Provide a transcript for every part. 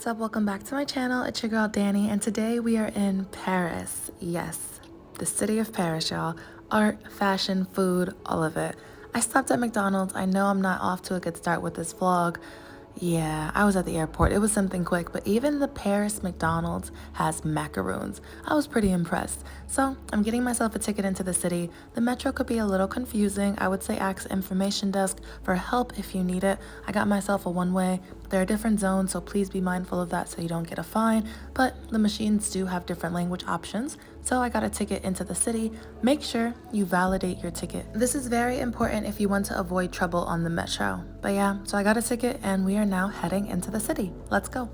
what's up? Welcome back to my channel. It's your girl Danny, and today we are in Paris. Yes, the city of Paris, y'all. Art, fashion, food, all of it. I stopped at McDonald's. I know I'm not off to a good start with this vlog. Yeah, I was at the airport. It was something quick, but even the Paris McDonald's has macaroons. I was pretty impressed. So I'm getting myself a ticket into the city. The metro could be a little confusing. I would say ask information desk for help if you need it. I got myself a one-way. There are different zones, so please be mindful of that so you don't get a fine. But the machines do have different language options. So I got a ticket into the city. Make sure you validate your ticket. This is very important if you want to avoid trouble on the metro. But yeah, so I got a ticket and we are now heading into the city. Let's go.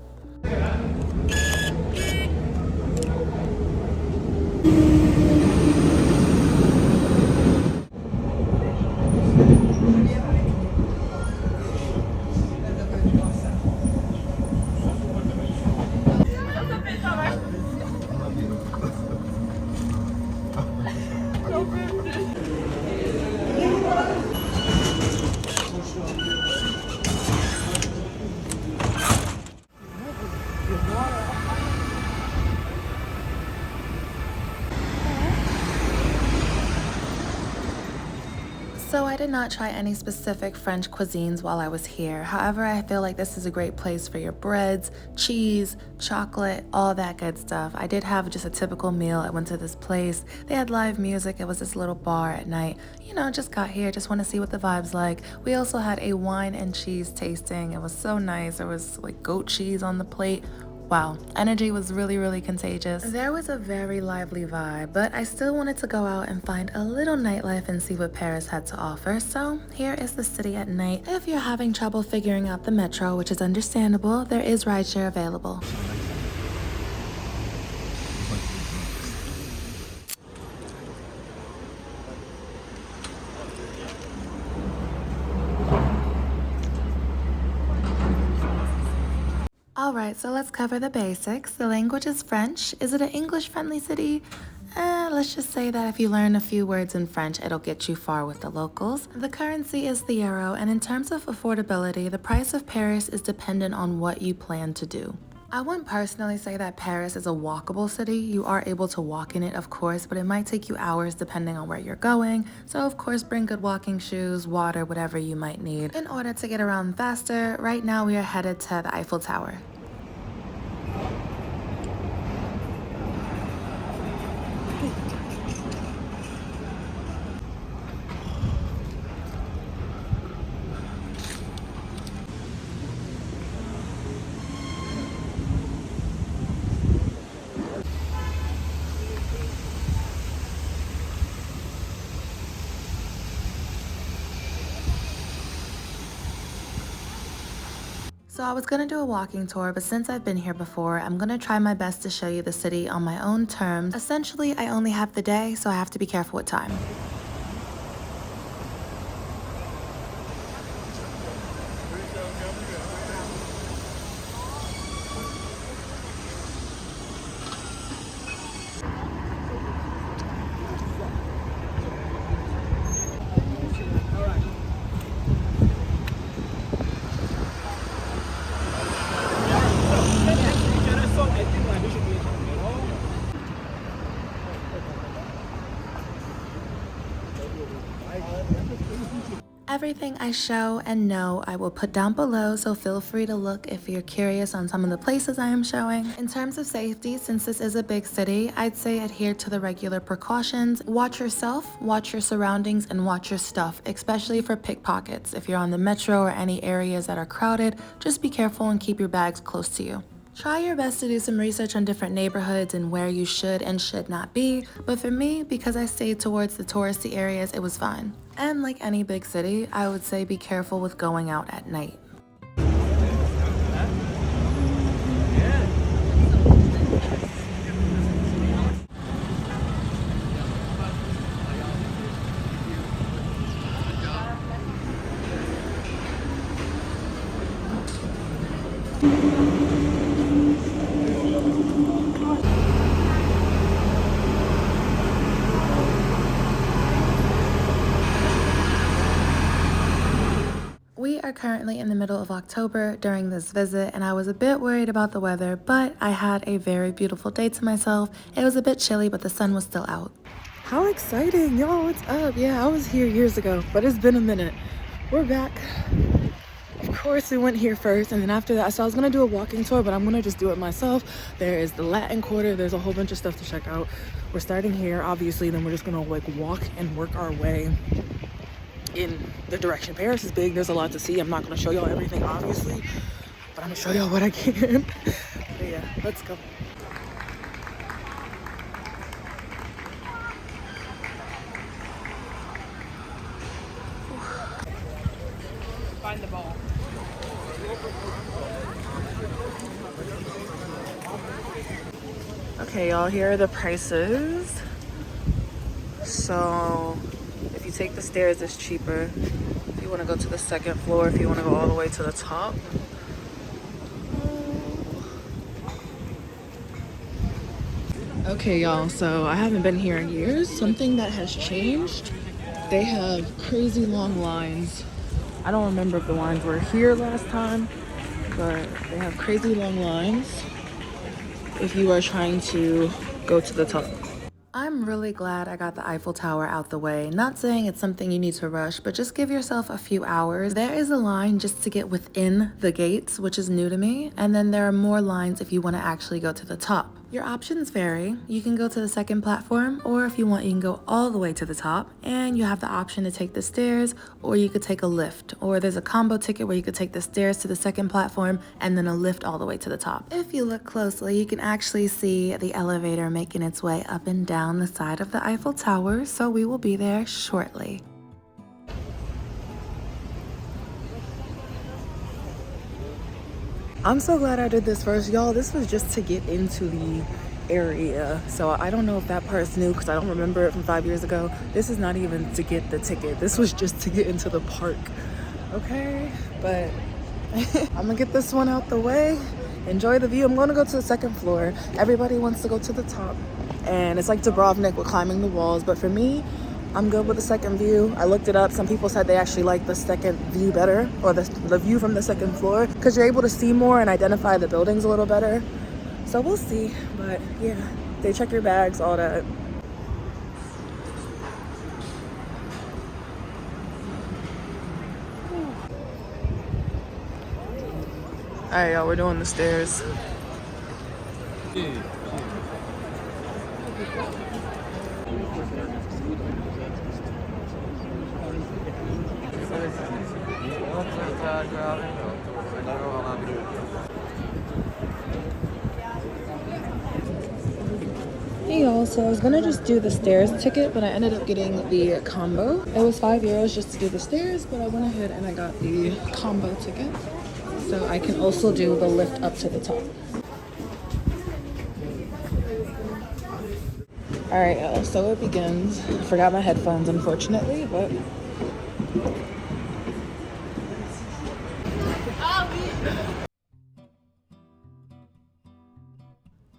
So I did not try any specific French cuisines while I was here. However, I feel like this is a great place for your breads, cheese, chocolate, all that good stuff. I did have just a typical meal. I went to this place. They had live music. It was this little bar at night. You know, just got here, just want to see what the vibe's like. We also had a wine and cheese tasting. It was so nice. There was like goat cheese on the plate. Wow, energy was really contagious. There was a very lively vibe, but I still wanted to go out and find a little nightlife and see what Paris had to offer. So here is the city at night. If you're having trouble figuring out the metro, which is understandable, there is rideshare available. Alright, so let's cover the basics. The language is French. Is it an English-friendly city? Let's just say that if you learn a few words in French, it'll get you far with the locals. The currency is the euro, and in terms of affordability, the price of Paris is dependent on what you plan to do. I wouldn't personally say that Paris is a walkable city. You are able to walk in it, of course, but it might take you hours depending on where you're going. So of course, bring good walking shoes, water, whatever you might need. In order to get around faster, right now we are headed to the Eiffel Tower. So I was gonna do a walking tour, but since I've been here before, I'm gonna try my best to show you the city on my own terms. Essentially, I only have the day, so I have to be careful with time. Everything I show and know I will put down below, so feel free to look if you're curious on some of the places I am showing. In terms of safety, since this is a big city, I'd say adhere to the regular precautions. Watch yourself, watch your surroundings, and watch your stuff, especially for pickpockets. If you're on the metro or any areas that are crowded, just be careful and keep your bags close to you. Try your best to do some research on different neighborhoods and where you should and should not be, but for me, because I stayed towards the touristy areas, it was fine. And like any big city, I would say be careful with going out at night. are currently in the middle of October during this visit, and I was a bit worried about the weather, but I had a very beautiful day to myself. It was a bit chilly, but the sun was still out. How exciting, y'all, what's up? Yeah, I was here years ago, but it's been a minute. We're back. Of course, we went here first, and then after that, so I was gonna do a walking tour, but I'm gonna just do it myself. There is the Latin Quarter, there's a whole bunch of stuff to check out. We're starting here, obviously, then we're just gonna like walk and work our way in the direction. Paris is big, there's a lot to see. I'm not gonna show y'all everything, obviously, but I'm gonna show y'all what I can. But yeah, let's go. Find the ball. Okay, y'all, here are the prices. So if you take the stairs, it's cheaper. If you want to go to the second floor, if you want to go all the way to the top. Okay, y'all, so I haven't been here in years. Something that has changed, they have crazy long lines. I don't remember if the lines were here last time, but they have crazy long lines if you are trying to go to the top. I'm really glad I got the Eiffel Tower out the way. Not saying it's something you need to rush, but just give yourself a few hours. There is a line just to get within the gates, which is new to me, and then there are more lines if you want to actually go to the top. Your options vary. You can go to the second platform, or if you want, you can go all the way to the top, and you have the option to take the stairs, or you could take a lift, or there's a combo ticket where you could take the stairs to the second platform and then a lift all the way to the top. If you look closely, you can actually see the elevator making its way up and down the side of the Eiffel Tower, so we will be there shortly. I'm so glad I did this first, y'all. This was just to get into the area, so I don't know if that part's new because I don't remember it from 5 years ago. This is not even to get the ticket. This was just to get into the park. Okay, but I'm gonna get this one out the way. Enjoy the view. I'm gonna go to the second floor. Everybody wants to go to the top, and it's like Dubrovnik with climbing the walls, but for me, I'm good with the second view. I looked it up. Some people said they actually like the second view better, or the view from the second floor, because you're able to see more and identify the buildings a little better. So we'll see, but yeah, they check your bags, all that. All right, y'all, we're doing the stairs. Hey y'all, so I was gonna just do the stairs ticket, but I ended up getting the combo. It was €5 just to do the stairs, but I went ahead and I got the combo ticket. So I can also do the lift up to the top. All right, y'all, so it begins. I forgot my headphones, unfortunately, but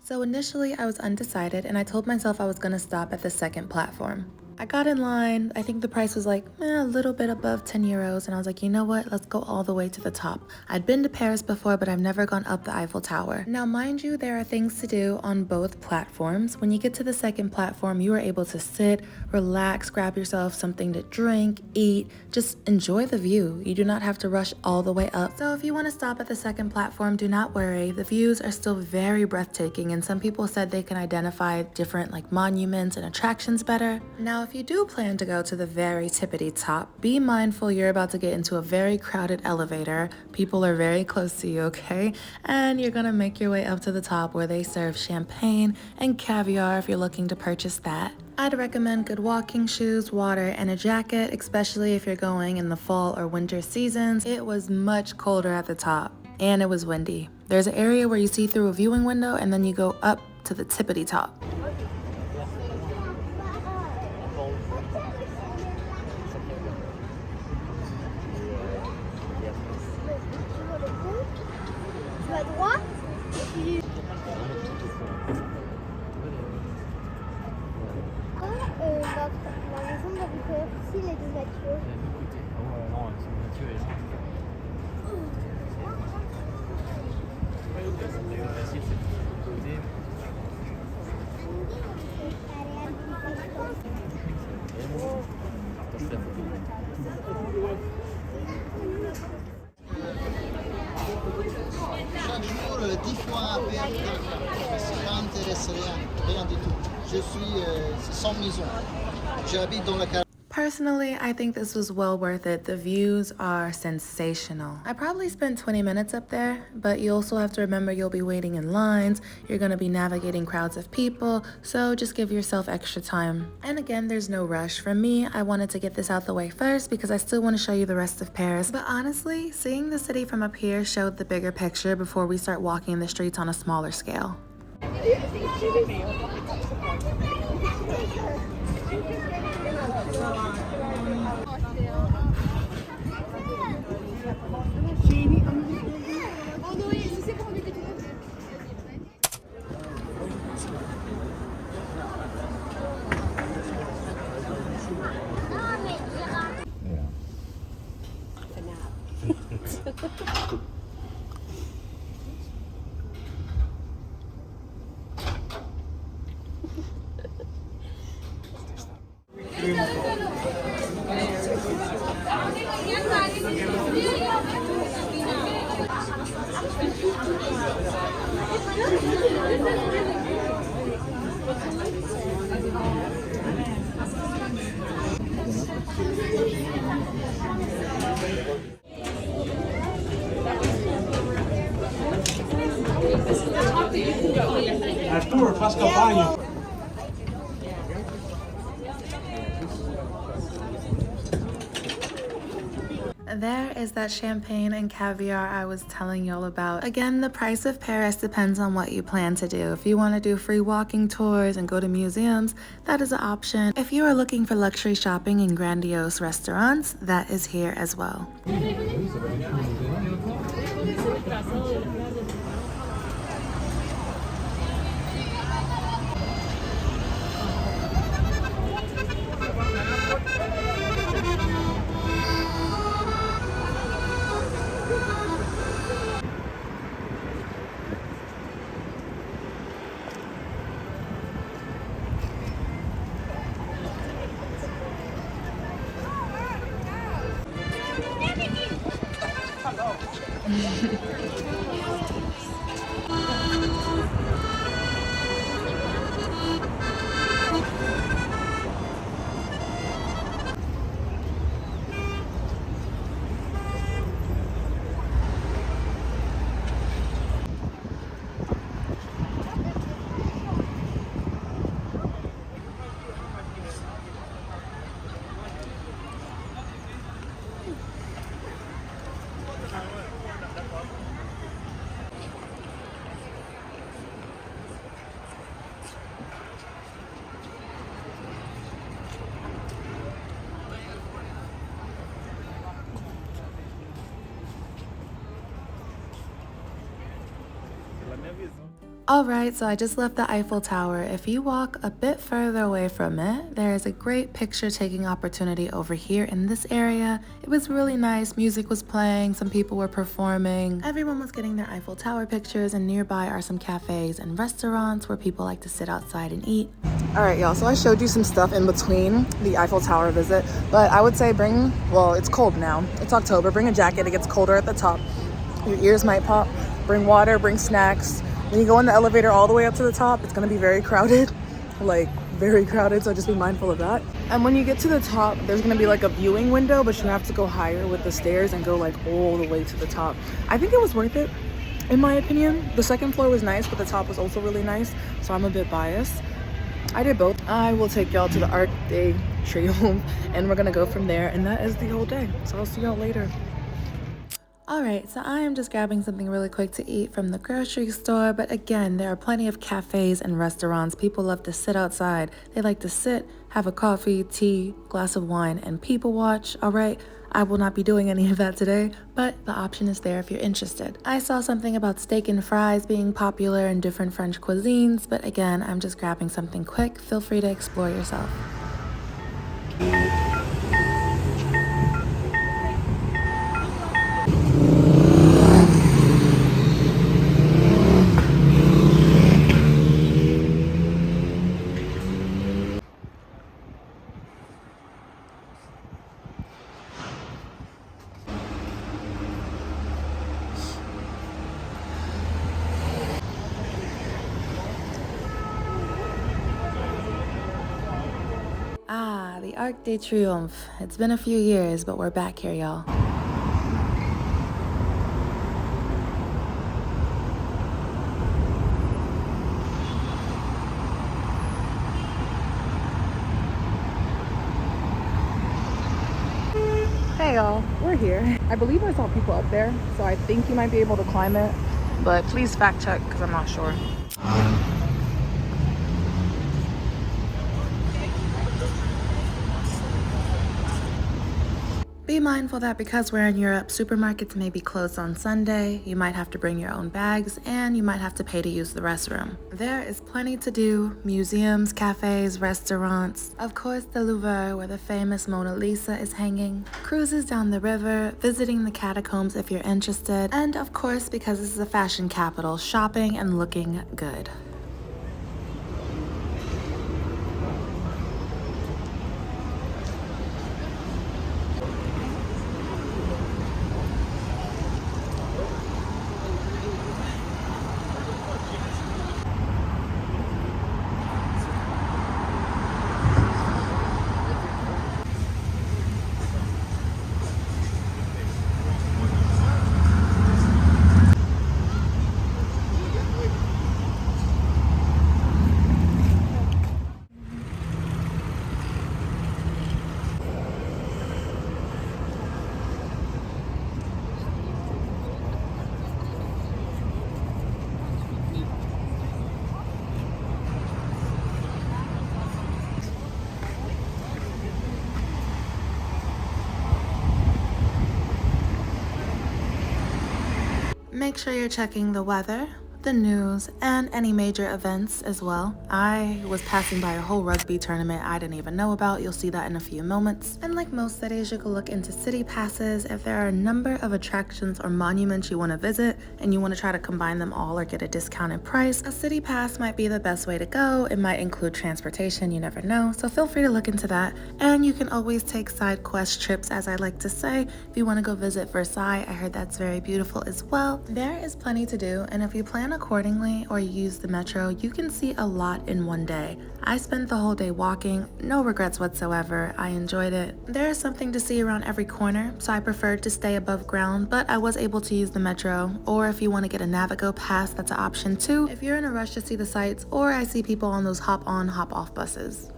so initially I was undecided and I told myself I was gonna stop at the second platform. I got in line. I think the price was like a little bit above €10, and I was like, you know what, let's go all the way to the top. I'd been to Paris before, but I've never gone up the Eiffel Tower. Now mind you, there are things to do on both platforms. When you get to the second platform, you are able to sit, relax, grab yourself something to drink, eat, just enjoy the view. You do not have to rush all the way up. So if you want to stop at the second platform, do not worry. The views are still very breathtaking, and some people said they can identify different like monuments and attractions better. Now if you do plan to go to the very tippity top, be mindful you're about to get into a very crowded elevator. People are very close to you, okay? And you're gonna make your way up to the top where they serve champagne and caviar if you're looking to purchase that. I'd recommend good walking shoes, water, and a jacket, especially if you're going in the fall or winter seasons. It was much colder at the top, and it was windy. There's an area where you see through a viewing window, and then you go up to the tippity top. C'est pas intéressé, rien du tout. Je suis sans maison. J'habite dans la Personally, I think this was well worth it. The views are sensational. I probably spent 20 minutes up there, but you also have to remember you'll be waiting in lines, you're gonna be navigating crowds of people, so just give yourself extra time. And again, there's no rush. For me, I wanted to get this out the way first because I still want to show you the rest of Paris. But honestly, seeing the city from up here showed the bigger picture before we start walking the streets on a smaller scale. Arthur, faz campanha. There is that champagne and caviar I was telling y'all about. Again, the price of Paris depends on what you plan to do. If you want to do free walking tours and go to museums, that is an option. If you are looking for luxury shopping and grandiose restaurants, that is here as well. Alright, so I just left the Eiffel Tower. If you walk a bit further away from it, there is a great picture taking opportunity over here in this area. It was really nice. Music was playing, some people were performing. Everyone was getting their Eiffel Tower pictures, and nearby are some cafes and restaurants where people like to sit outside and eat. Alright y'all, so I showed you some stuff in between the Eiffel Tower visit, but I would say well, it's cold now. It's October. Bring a jacket. It gets colder at the top. Your ears might pop. Bring water, bring snacks. When you go in the elevator all the way up to the top, it's gonna be very crowded, like very crowded, so just be mindful of that. And when you get to the top, there's gonna be like a viewing window, but you have to go higher with the stairs and go like all the way to the top. I think it was worth it, in my opinion. The second floor was nice, but the top was also really nice, so I'm a bit biased. I did both. I will take y'all to the Arc de Triomphe, and we're gonna go from there, and that is the whole day. So I'll see y'all later. Alright, so I am just grabbing something really quick to eat from the grocery store, but again, there are plenty of cafes and restaurants. People love to sit outside. They like to sit, have a coffee, tea, glass of wine, and people watch. Alright, I will not be doing any of that today, but the option is there if you're interested. I saw something about steak and fries being popular in different French cuisines, but again, I'm just grabbing something quick. Feel free to explore yourself. Arc de Triomphe. It's been a few years, but we're back here, y'all. Hey y'all, we're here. I believe I saw people up there, so I think you might be able to climb it, but please fact check because I'm not sure. Be mindful that because we're in Europe, supermarkets may be closed on Sunday, you might have to bring your own bags, and you might have to pay to use the restroom. There is plenty to do: museums, cafes, restaurants, of course the Louvre where the famous Mona Lisa is hanging, cruises down the river, visiting the catacombs if you're interested, and of course, because this is a fashion capital, shopping and looking good. Make sure you're checking the weather, the news, and any major events as well. I was passing by a whole rugby tournament I didn't even know about. You'll see that in a few moments. And like most cities, you can look into city passes. If there are a number of attractions or monuments you want to visit and you want to try to combine them all or get a discounted price, a city pass might be the best way to go. It might include transportation, you never know. So feel free to look into that. And you can always take side quest trips, as I like to say. If you want to go visit Versailles, I heard that's very beautiful as well. There is plenty to do, and if you plan accordingly or you use the metro, you can see a lot in one day. I spent the whole day walking, no regrets whatsoever. I enjoyed it. There is something to see around every corner, so I preferred to stay above ground, but I was able to use the metro. Or if you want to get a Navigo pass, that's an option too, if you're in a rush to see the sights, or I see people on those hop on, hop off buses.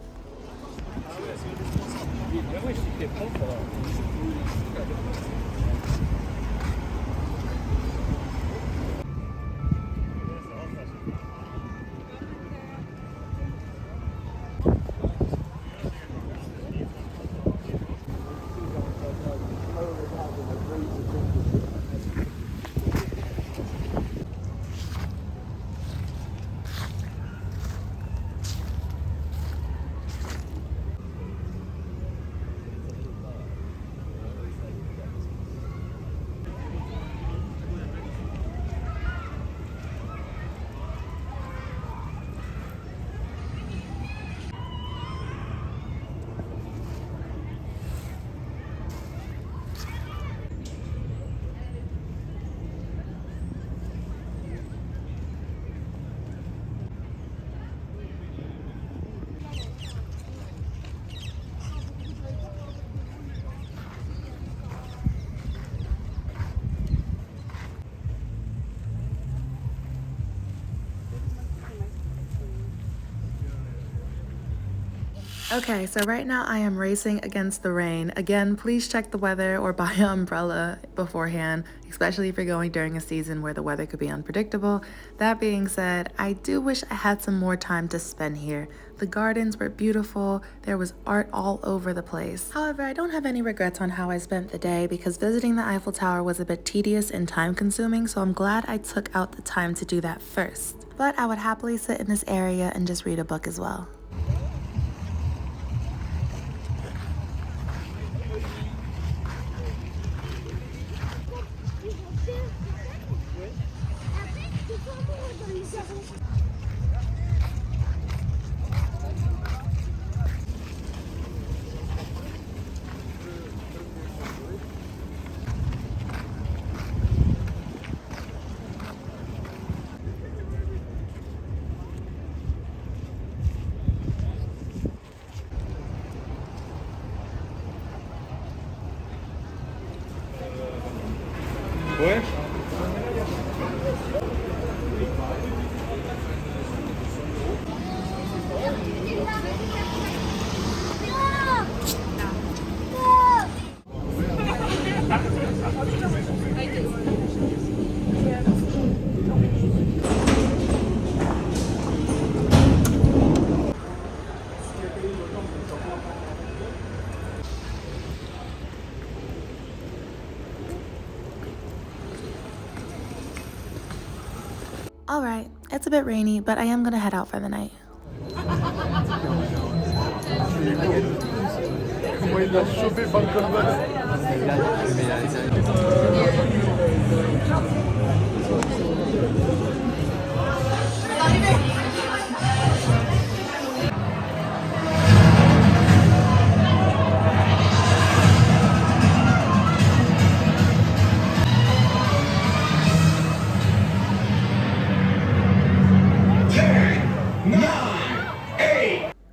Okay, so right now I am racing against the rain. Again, please check the weather or buy an umbrella beforehand, especially if you're going during a season where the weather could be unpredictable. That being said, I do wish I had some more time to spend here. The gardens were beautiful. There was art all over the place. However, I don't have any regrets on how I spent the day because visiting the Eiffel Tower was a bit tedious and time consuming, so I'm glad I took out the time to do that first. But I would happily sit in this area and just read a book as well. Ouais. All right, it's a bit rainy, but I am gonna head out for the night.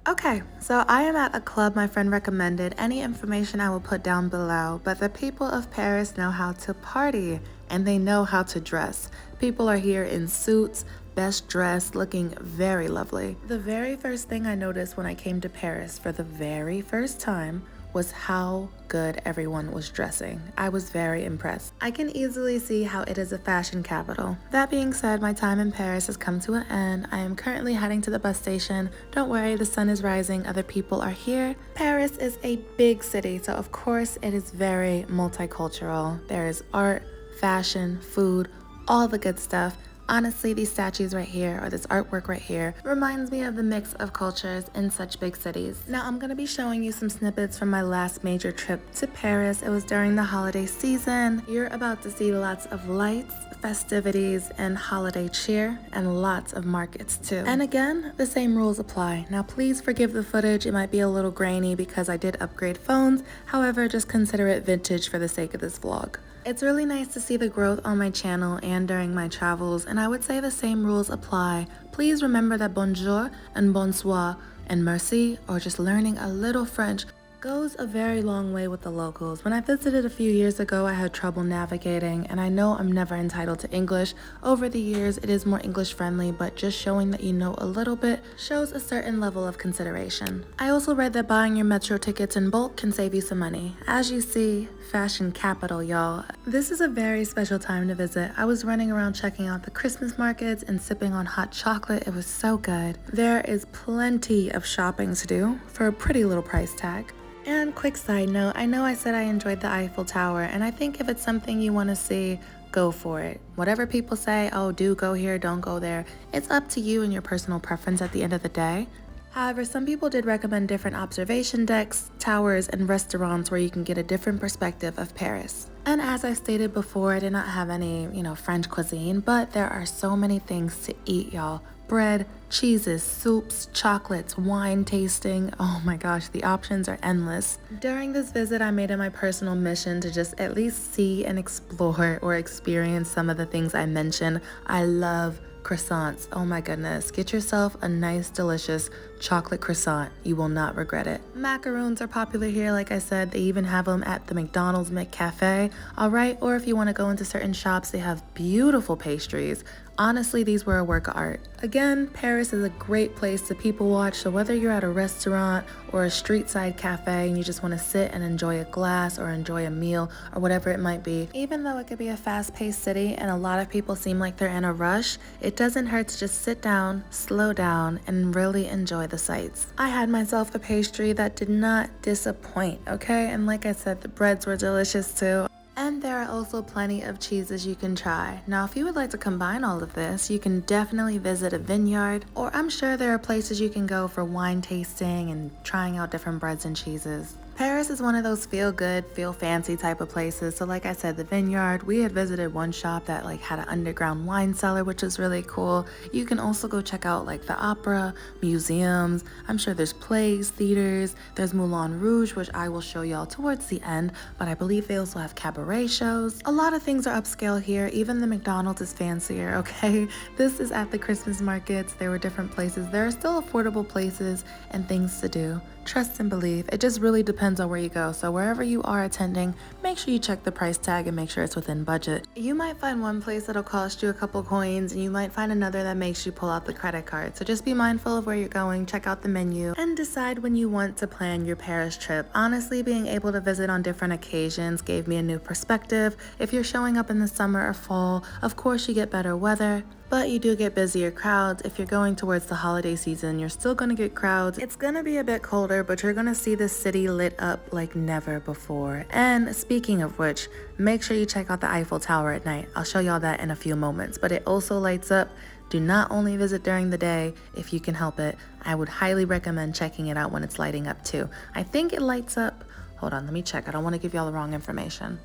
Okay, so I am at a club my friend recommended. Any information I will put down below, but the people of Paris know how to party and they know how to dress. People are here in suits, best dressed, looking very lovely. The very first thing I noticed when I came to Paris for the very first time was how good everyone was dressing. I was very impressed. I can easily see how it is a fashion capital. That being said, my time in Paris has come to an end. I am currently heading to the bus station. Don't worry, the sun is rising, other people are here. Paris is a big city, so of course it is very multicultural. There is art, fashion, food, all the good stuff. Honestly, these statues right here, or this artwork right here, reminds me of the mix of cultures in such big cities. Now, I'm gonna be showing you some snippets from my last major trip to Paris. It was during the holiday season. You're about to see lots of lights, festivities, and holiday cheer, and lots of markets too. And again, the same rules apply. Now, please forgive the footage. It might be a little grainy because I did upgrade phones. However, just consider it vintage for the sake of this vlog. It's really nice to see the growth on my channel and during my travels, and I would say the same rules apply. Please remember that bonjour and bonsoir and merci, or just learning a little French, goes a very long way with the locals. When I visited a few years ago, I had trouble navigating, and I know I'm never entitled to English. Over the years, it is more English friendly, but just showing that you know a little bit shows a certain level of consideration. I also read that buying your metro tickets in bulk can save you some money. As you see, fashion capital, y'all. This is a very special time to visit. I was running around checking out the Christmas markets and sipping on hot chocolate. It was so good. There is plenty of shopping to do for a pretty little price tag. And quick side note, I know I said I enjoyed the Eiffel Tower, and I think if it's something you want to see, go for it. Whatever people say, oh, do go here, don't go there, it's up to you and your personal preference at the end of the day. However, some people did recommend different observation decks, towers, and restaurants where you can get a different perspective of Paris. And as I stated before, I did not have any, French cuisine, but there are so many things to eat, y'all. Bread, cheeses, soups, chocolates, wine tasting. Oh my gosh, the options are endless. During this visit, I made it my personal mission to just at least see and explore or experience some of the things I mentioned. I love croissants. Oh my goodness. Get yourself a nice, delicious chocolate croissant. You will not regret it. Macaroons are popular here. Like I said, they even have them at the McDonald's McCafe. All right. Or if you want to go into certain shops, they have beautiful pastries. Honestly, these were a work of art. Again, Paris is a great place to people watch, so whether you're at a restaurant or a street side cafe and you just want to sit and enjoy a glass or enjoy a meal or whatever it might be, even though it could be a fast-paced city and a lot of people seem like they're in a rush, it doesn't hurt to just sit down, slow down, and really enjoy the sights. I had myself a pastry that did not disappoint, okay? And like I said, the breads were delicious too. And there are also plenty of cheeses you can try. Now, if you would like to combine all of this, you can definitely visit a vineyard, or I'm sure there are places you can go for wine tasting and trying out different breads and cheeses. Paris is one of those feel good, feel fancy type of places. So like I said, the vineyard, we had visited one shop that had an underground wine cellar, which was really cool. You can also go check out the opera, museums. I'm sure there's plays, theaters. There's Moulin Rouge, which I will show y'all towards the end, but I believe they also have cabaret shows. A lot of things are upscale here. Even the McDonald's is fancier, okay? This is at the Christmas markets. There were different places. There are still affordable places and things to do. Trust and believe. It just really depends on where you go. So wherever you are attending, make sure you check the price tag and make sure it's within budget. You might find one place that'll cost you a couple coins, and you might find another that makes you pull out the credit card. So just be mindful of where you're going, check out the menu, and decide when you want to plan your Paris trip. Honestly, being able to visit on different occasions gave me a new perspective. If you're showing up in the summer or fall, of course you get better weather, but you do get busier crowds. If you're going towards the holiday season, you're still gonna get crowds. It's gonna be a bit colder, but you're gonna see the city lit up like never before. And speaking of which, make sure you check out the Eiffel Tower at night. I'll show y'all that in a few moments, but it also lights up. Do not only visit during the day if you can help it. I would highly recommend checking it out when it's lighting up too. I think it lights up, hold on, let me check. I don't wanna give y'all the wrong information.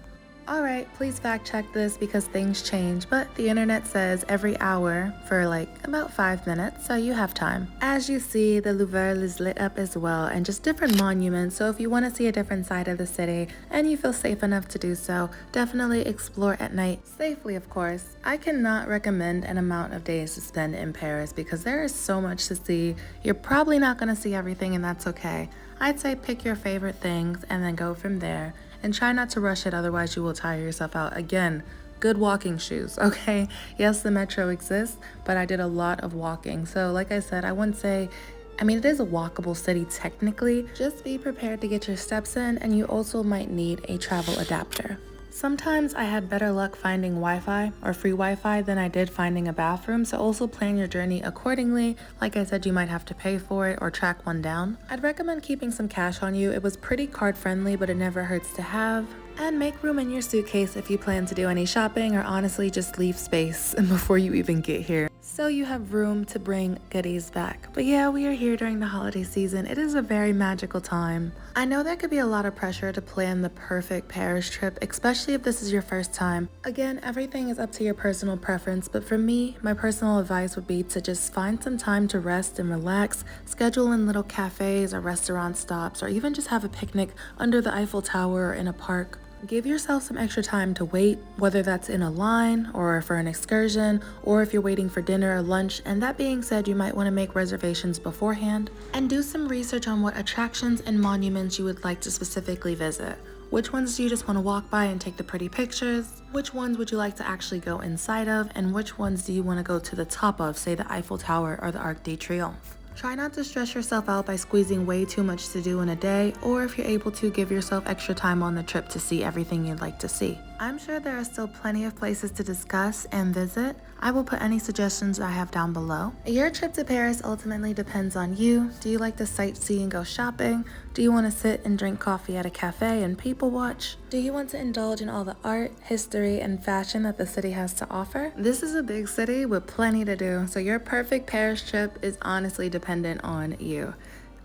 Alright, please fact check this because things change, but the internet says every hour for like about 5 minutes, so you have time. As you see, the Louvre is lit up as well, and just different monuments, so if you want to see a different side of the city and you feel safe enough to do so, definitely explore at night, safely of course. I cannot recommend an amount of days to spend in Paris because there is so much to see. You're probably not going to see everything, and that's okay. I'd say pick your favorite things and then go from there. And try not to rush it, otherwise you will tire yourself out. Again, good walking shoes, okay? Yes, the metro exists, but I did a lot of walking. So like I said, I wouldn't say, it is a walkable city technically. Just be prepared to get your steps in, and you also might need a travel adapter. Sometimes I had better luck finding Wi-Fi or free Wi-Fi than I did finding a bathroom, so also plan your journey accordingly. Like I said, you might have to pay for it or track one down. I'd recommend keeping some cash on you. It was pretty card friendly, but it never hurts to have. And make room in your suitcase if you plan to do any shopping, or honestly just leave space before you even get here, so you have room to bring goodies back. But yeah, we are here during the holiday season. It is a very magical time. I know there could be a lot of pressure to plan the perfect Paris trip, especially if this is your first time. Again, everything is up to your personal preference, but for me, my personal advice would be to just find some time to rest and relax, schedule in little cafes or restaurant stops, or even just have a picnic under the Eiffel Tower or in a park. Give yourself some extra time to wait, whether that's in a line or for an excursion, or if you're waiting for dinner or lunch. And that being said, you might want to make reservations beforehand and do some research on what attractions and monuments you would like to specifically visit. Which ones do you just want to walk by and take the pretty pictures? Which ones would you like to actually go inside of? And which ones do you want to go to the top of, say the Eiffel Tower or the Arc de Triomphe? Try not to stress yourself out by squeezing way too much to do in a day, or if you're able to, give yourself extra time on the trip to see everything you'd like to see. I'm sure there are still plenty of places to discuss and visit. I will put any suggestions I have down below. Your trip to Paris ultimately depends on you. Do you like to sightsee and go shopping? Do you want to sit and drink coffee at a cafe and people watch? Do you want to indulge in all the art, history, and fashion that the city has to offer? This is a big city with plenty to do, so your perfect Paris trip is honestly dependent on you.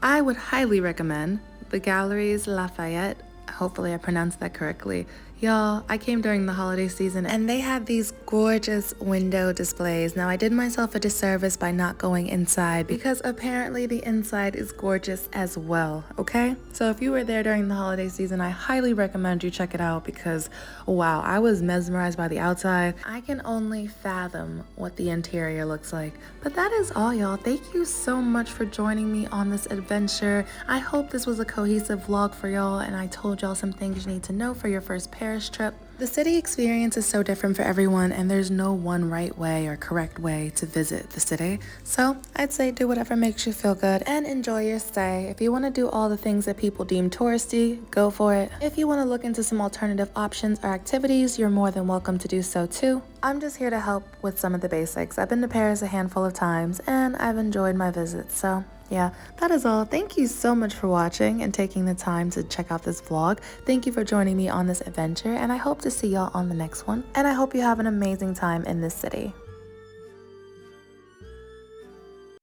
I would highly recommend the Galeries Lafayette. Hopefully I pronounced that correctly. Y'all, I came during the holiday season and they had these gorgeous window displays. Now I did myself a disservice by not going inside because apparently the inside is gorgeous as well, okay? So if you were there during the holiday season, I highly recommend you check it out because wow, I was mesmerized by the outside. I can only fathom what the interior looks like. But that is all, y'all. Thank you so much for joining me on this adventure. I hope this was a cohesive vlog for y'all and I told y'all some things you need to know for your first Paris trip. The city experience is so different for everyone and there's no one right way or correct way to visit the city. So I'd say do whatever makes you feel good and enjoy your stay. If you want to do all the things that people deem touristy, go for it. If you want to look into some alternative options or activities, you're more than welcome to do so too. I'm just here to help with some of the basics. I've been to Paris a handful of times and I've enjoyed my visits, so yeah, that is all. Thank you so much for watching and taking the time to check out this vlog. Thank you for joining me on this adventure and I hope to see y'all on the next one. And I hope you have an amazing time in this city.